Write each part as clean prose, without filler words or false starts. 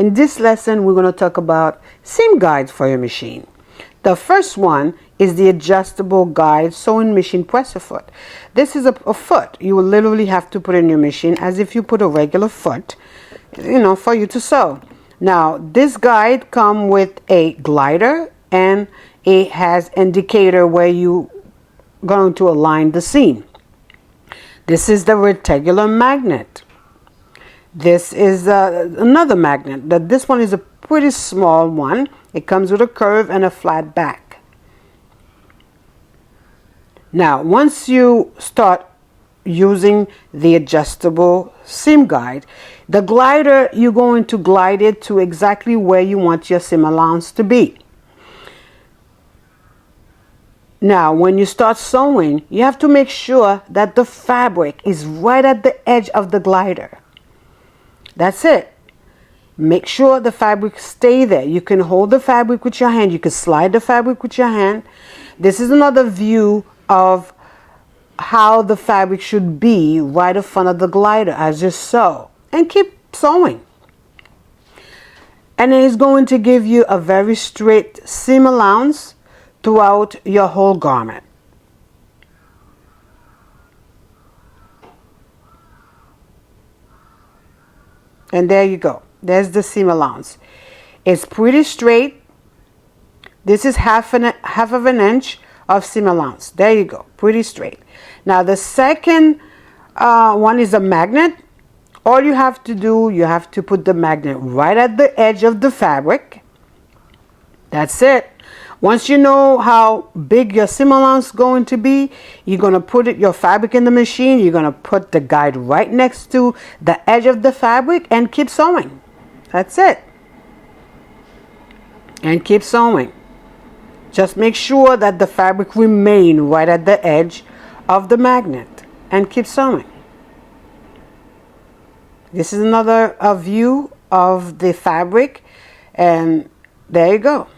In this lesson, we're going to talk about seam guides for your machine. The first one is the adjustable guide sewing machine presser foot. This is a foot you will literally have to put in your machine as if you put a regular foot, for you to sew. Now, this guide comes with a glider and it has indicator where you going to align the seam. This is the rectangular magnet. This is another magnet. This one is a pretty small one. It comes with a curve and a flat back. Now, once you start using the adjustable seam guide, the glider, you're going to glide it to exactly where you want your seam allowance to be. Now, when you start sewing, you have to make sure that the fabric is right at the edge of the glider. That's it. Make sure the fabric stay there. You can hold the fabric with your hand. You can slide the fabric with your hand. This is another view of how the fabric should be right in front of the glider as you sew. And keep sewing. And it's going to give you a very straight seam allowance throughout your whole garment. And there you go. There's the seam allowance. It's pretty straight. This is half of an inch of seam allowance. There you go. Pretty straight. Now the second one is a magnet. All you have to do, you have to put the magnet right at the edge of the fabric. That's it. Once you know how big your seam allowance is going to be, you're going to put your fabric in the machine. You're going to put the guide right next to the edge of the fabric and keep sewing. That's it. And keep sewing. Just make sure that the fabric remains right at the edge of the magnet and keep sewing. This is another view of the fabric, and there you go.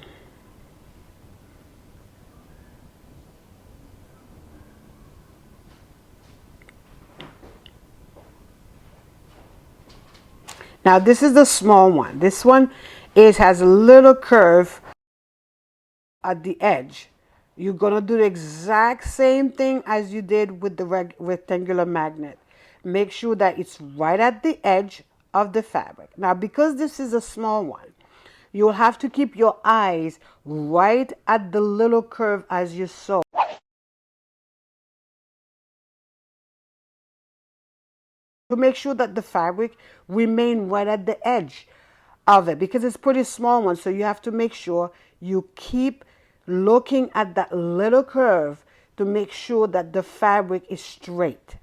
Now this is the small one. This one has a little curve at the edge. You're going to do the exact same thing as you did with the rectangular magnet. Make sure that it's right at the edge of the fabric. Now because this is a small one, you'll have to keep your eyes right at the little curve as you sew. To make sure that the fabric remain right at the edge of it, because it's pretty small one, so you have to make sure you keep looking at that little curve to make sure that the fabric is straight.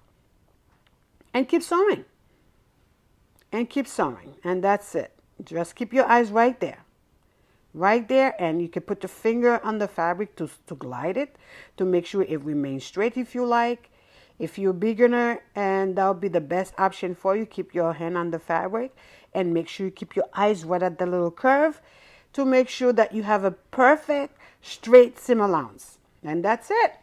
And keep sewing. And keep sewing. And that's it. Just keep your eyes right there. Right there, and you can put your finger on the fabric to glide it, to make sure it remains straight if you like. If you're a beginner, and that'll be the best option for you, keep your hand on the fabric and make sure you keep your eyes right at the little curve to make sure that you have a perfect straight seam allowance. And that's it.